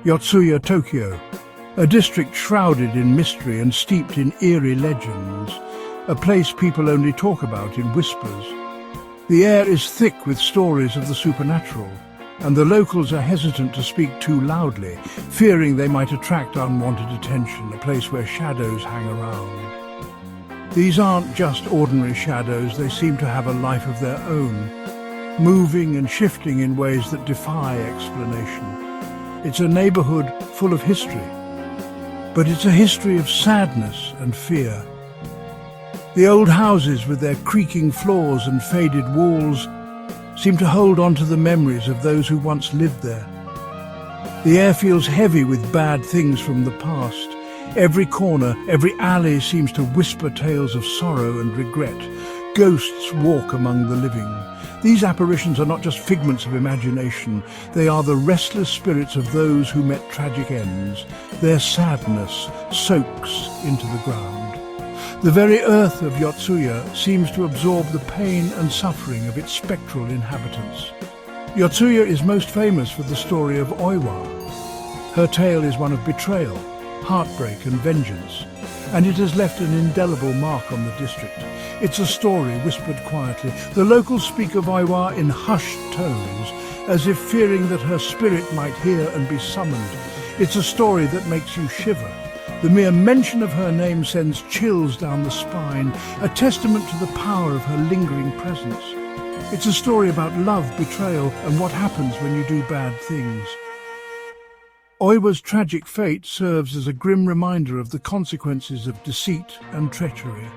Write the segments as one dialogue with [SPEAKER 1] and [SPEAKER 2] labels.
[SPEAKER 1] Yotsuya, Tokyo, a district shrouded in mystery and steeped in eerie legends, a place people only talk about in whispers. The air is thick with stories of the supernatural, and the locals are hesitant to speak too loudly, fearing they might attract unwanted attention, a place where shadows hang around. These aren't just ordinary shadows, they seem to have a life of their own, moving and shifting in ways that defy explanation. It's a neighborhood full of history, but it's a history of sadness and fear. The old houses with their creaking floors and faded walls seem to hold on to the memories of those who once lived there. The air feels heavy with bad things from the past. Every corner, every alley seems to whisper tales of sorrow and regret. Ghosts walk among the living. These apparitions are not just figments of imagination, they are the restless spirits of those who met tragic ends. Their sadness soaks into the ground. The very earth of Yotsuya seems to absorb the pain and suffering of its spectral inhabitants. Yotsuya is most famous for the story of Oiwa. Her tale is one of betrayal, heartbreak and vengeance, and it has left an indelible mark on the district. It's a story whispered quietly. The locals speak of Oiwa in hushed tones, as if fearing that her spirit might hear and be summoned. It's a story that makes you shiver. The mere mention of her name sends chills down the spine, a testament to the power of her lingering presence. It's a story about love, betrayal, and what happens when you do bad things. Oiwa's tragic fate serves as a grim reminder of the consequences of deceit and treachery.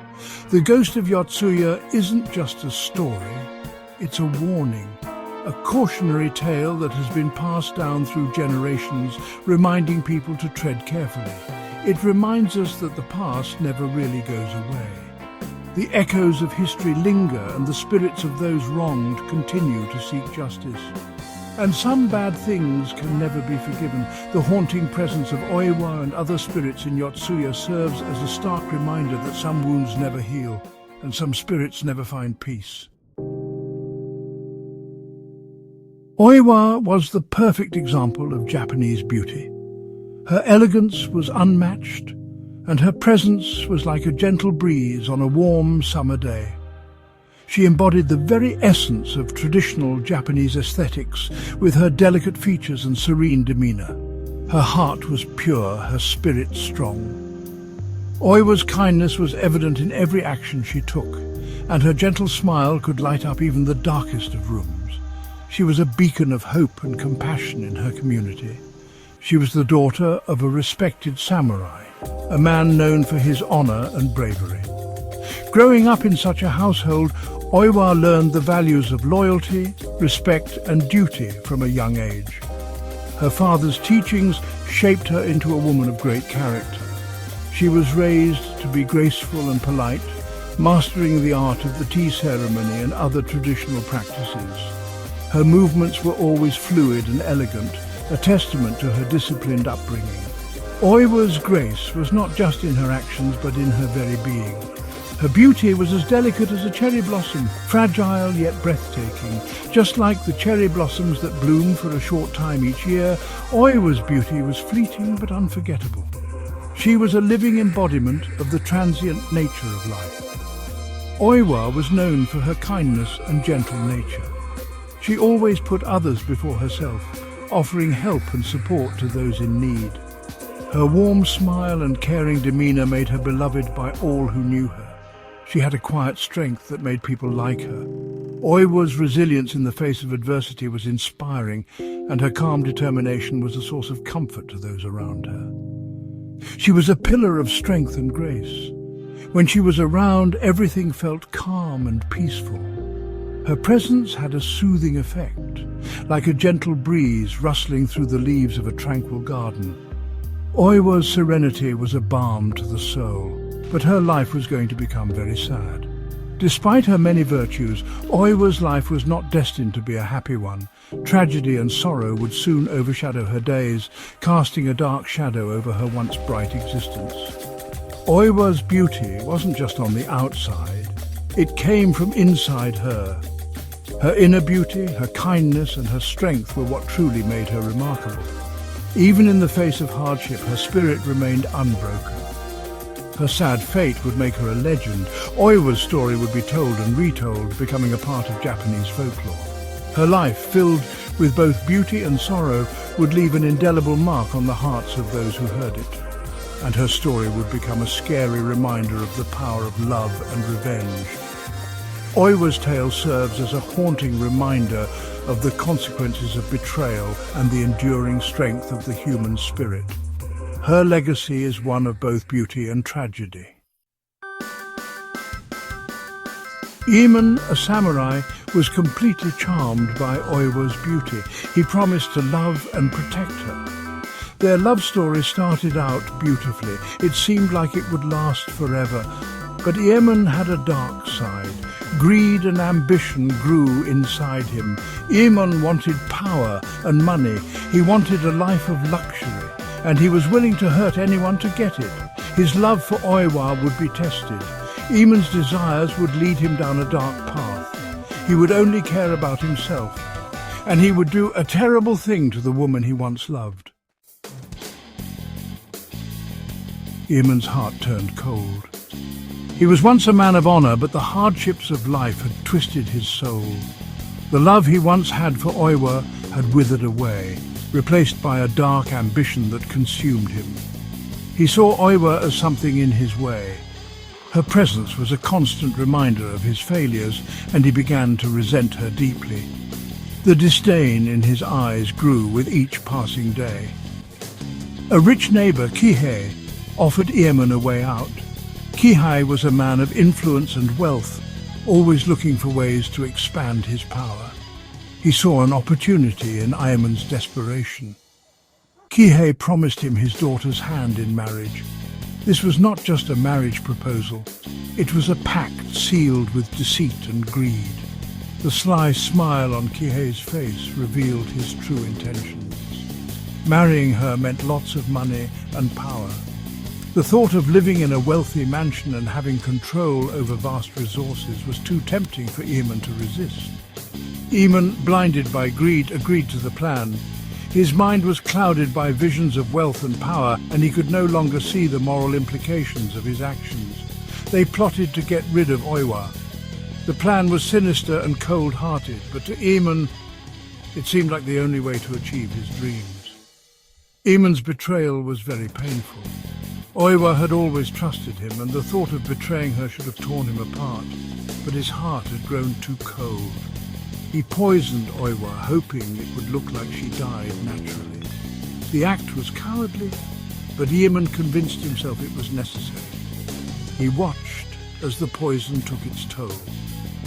[SPEAKER 1] The Ghost of Yotsuya isn't just a story, it's a warning, a cautionary tale that has been passed down through generations, reminding people to tread carefully. It reminds us that the past never really goes away. The echoes of history linger and the spirits of those wronged continue to seek justice. And some bad things can never be forgiven. The haunting presence of Oiwa and other spirits in Yotsuya serves as a stark reminder that some wounds never heal and some spirits never find peace. Oiwa was the perfect example of Japanese beauty. Her elegance was unmatched, and her presence was like a gentle breeze on a warm summer day. She embodied the very essence of traditional Japanese aesthetics with her delicate features and serene demeanor. Her heart was pure, her spirit strong. Oiwa's kindness was evident in every action she took, and her gentle smile could light up even the darkest of rooms. She was a beacon of hope and compassion in her community. She was the daughter of a respected samurai, a man known for his honor and bravery. Growing up in such a household, Oiwa learned the values of loyalty, respect and duty from a young age. Her father's teachings shaped her into a woman of great character. She was raised to be graceful and polite, mastering the art of the tea ceremony and other traditional practices. Her movements were always fluid and elegant, a testament to her disciplined upbringing. Oiwa's grace was not just in her actions but in her very being. Her beauty was as delicate as a cherry blossom, fragile yet breathtaking. Just like the cherry blossoms that bloom for a short time each year, Oiwa's beauty was fleeting but unforgettable. She was a living embodiment of the transient nature of life. Oiwa was known for her kindness and gentle nature. She always put others before herself, offering help and support to those in need. Her warm smile and caring demeanor made her beloved by all who knew her. She had a quiet strength that made people like her. Oiwa's resilience in the face of adversity was inspiring, and her calm determination was a source of comfort to those around her. She was a pillar of strength and grace. When she was around, everything felt calm and peaceful. Her presence had a soothing effect, like a gentle breeze rustling through the leaves of a tranquil garden. Oiwa's serenity was a balm to the soul, but her life was going to become very sad. Despite her many virtues, Oiwa's life was not destined to be a happy one. Tragedy and sorrow would soon overshadow her days, casting a dark shadow over her once bright existence. Oiwa's beauty wasn't just on the outside, it came from inside her. Her inner beauty, her kindness and her strength were what truly made her remarkable. Even in the face of hardship, her spirit remained unbroken. Her sad fate would make her a legend. Oiwa's story would be told and retold, becoming a part of Japanese folklore. Her life, filled with both beauty and sorrow, would leave an indelible mark on the hearts of those who heard it. And her story would become a scary reminder of the power of love and revenge. Oiwa's tale serves as a haunting reminder of the consequences of betrayal and the enduring strength of the human spirit. Her legacy is one of both beauty and tragedy. Iemen, a samurai, was completely charmed by Oiwa's beauty. He promised to love and protect her. Their love story started out beautifully. It seemed like it would last forever. But Iemen had a dark side. Greed and ambition grew inside him. Iemen wanted power and money. He wanted a life of luxury, and he was willing to hurt anyone to get it. His love for Oiwa would be tested. Iemen's desires would lead him down a dark path. He would only care about himself, and he would do a terrible thing to the woman he once loved. Iemen's heart turned cold. He was once a man of honor, but the hardships of life had twisted his soul. The love he once had for Oiwa had withered away, replaced by a dark ambition that consumed him. He saw Oiwa as something in his way. Her presence was a constant reminder of his failures, and he began to resent her deeply. The disdain in his eyes grew with each passing day. A rich neighbor, Kihei, offered Iemen a way out. Kihei was a man of influence and wealth, always looking for ways to expand his power. He saw an opportunity in Iemen's desperation. Kihei promised him his daughter's hand in marriage. This was not just a marriage proposal. It was a pact sealed with deceit and greed. The sly smile on Kihei's face revealed his true intentions. Marrying her meant lots of money and power. The thought of living in a wealthy mansion and having control over vast resources was too tempting for Iemen to resist. Iemen, blinded by greed, agreed to the plan. His mind was clouded by visions of wealth and power, and he could no longer see the moral implications of his actions. They plotted to get rid of Oiwa. The plan was sinister and cold-hearted, but to Iemen, it seemed like the only way to achieve his dreams. Iemen's betrayal was very painful. Oiwa had always trusted him, and the thought of betraying her should have torn him apart, but his heart had grown too cold. He poisoned Oiwa, hoping it would look like she died naturally. The act was cowardly, but Iemen convinced himself it was necessary. He watched as the poison took its toll.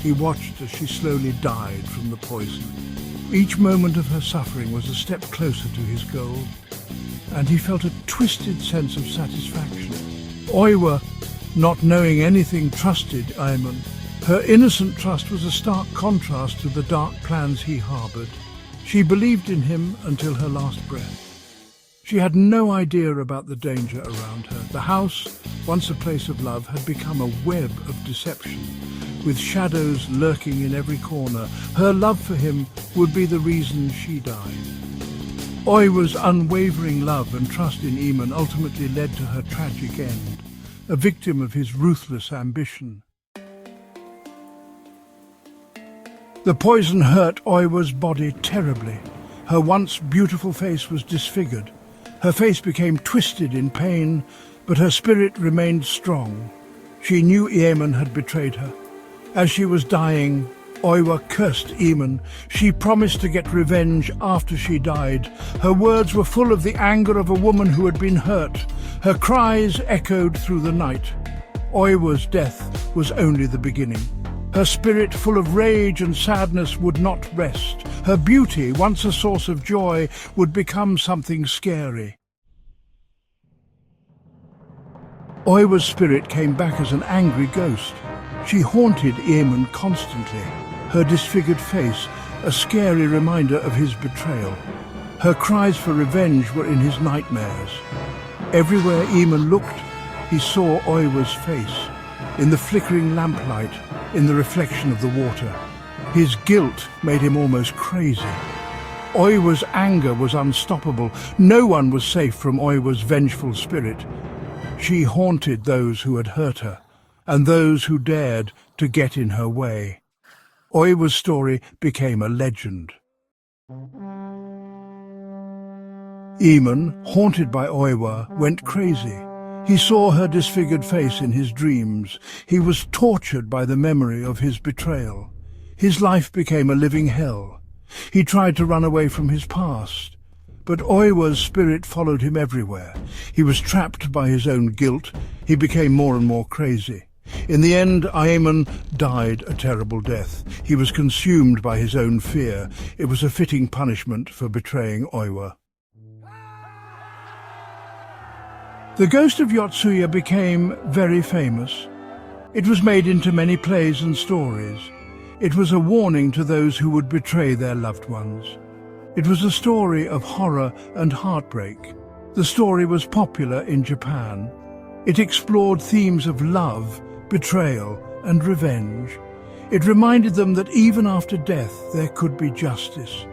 [SPEAKER 1] He watched as she slowly died from the poison. Each moment of her suffering was a step closer to his goal, and he felt a twisted sense of satisfaction. Oiwa, not knowing anything, trusted Iemen. Her innocent trust was a stark contrast to the dark plans he harbored. She believed in him until her last breath. She had no idea about the danger around her. The house, once a place of love, had become a web of deception, with shadows lurking in every corner. Her love for him would be the reason she died. Oiwa's unwavering love and trust in Iemen ultimately led to her tragic end, a victim of his ruthless ambition. The poison hurt Oiwa's body terribly. Her once beautiful face was disfigured. Her face became twisted in pain, but her spirit remained strong. She knew Iemen had betrayed her. As she was dying, Oiwa cursed Iemen. She promised to get revenge after she died. Her words were full of the anger of a woman who had been hurt. Her cries echoed through the night. Oiwa's death was only the beginning. Her spirit, full of rage and sadness, would not rest. Her beauty, once a source of joy, would become something scary. Oiwa's spirit came back as an angry ghost. She haunted Iemen constantly, her disfigured face a scary reminder of his betrayal. Her cries for revenge were in his nightmares. Everywhere Iemen looked, he saw Oiwa's face, in the flickering lamplight, in the reflection of the water. His guilt made him almost crazy. Oiwa's anger was unstoppable. No one was safe from Oiwa's vengeful spirit. She haunted those who had hurt her, and those who dared to get in her way. Oiwa's story became a legend. Eamon, haunted by Oiwa, went crazy. He saw her disfigured face in his dreams. He was tortured by the memory of his betrayal. His life became a living hell. He tried to run away from his past, but Oiwa's spirit followed him everywhere. He was trapped by his own guilt. He became more and more crazy. In the end, Eamon died a terrible death. He was consumed by his own fear. It was a fitting punishment for betraying Oiwa. The Ghost of Yotsuya became very famous. It was made into many plays and stories. It was a warning to those who would betray their loved ones. It was a story of horror and heartbreak. The story was popular in Japan. It explored themes of love, betrayal, and revenge. It reminded them that even after death there could be justice.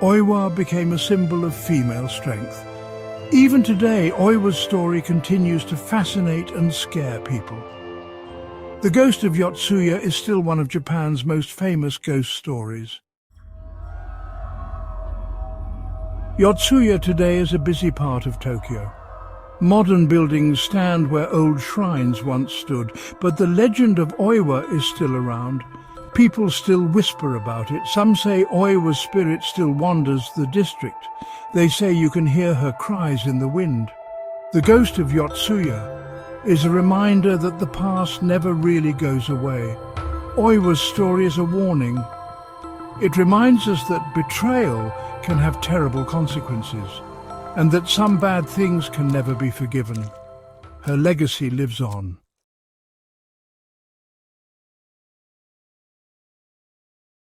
[SPEAKER 1] Oiwa became a symbol of female strength. Even today, Oiwa's story continues to fascinate and scare people. The Ghost of Yotsuya is still one of Japan's most famous ghost stories. Yotsuya today is a busy part of Tokyo. Modern buildings stand where old shrines once stood, but the legend of Oiwa is still around. People still whisper about it. Some say Oiwa's spirit still wanders the district. They say you can hear her cries in the wind. The Ghost of Yotsuya is a reminder that the past never really goes away. Oiwa's story is a warning. It reminds us that betrayal can have terrible consequences, and that some bad things can never be forgiven. Her legacy lives on.